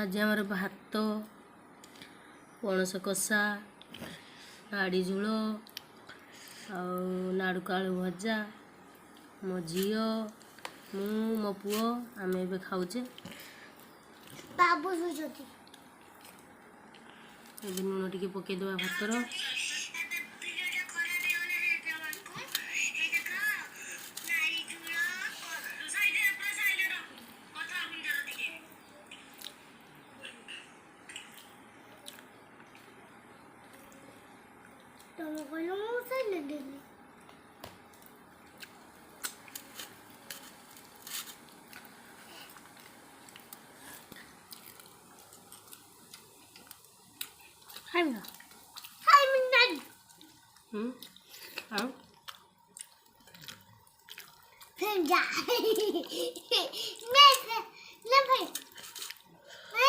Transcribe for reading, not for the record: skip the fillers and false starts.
आज आमर भात पणस कषा नाड़ी झोल नाड़ुका आलू भजा मो झील मु मो पुओ आम ए खाऊे बाबू लुण टे पकईदे भातर तुम कहलो मु से ले देली हाय मिनट आओ फिर जा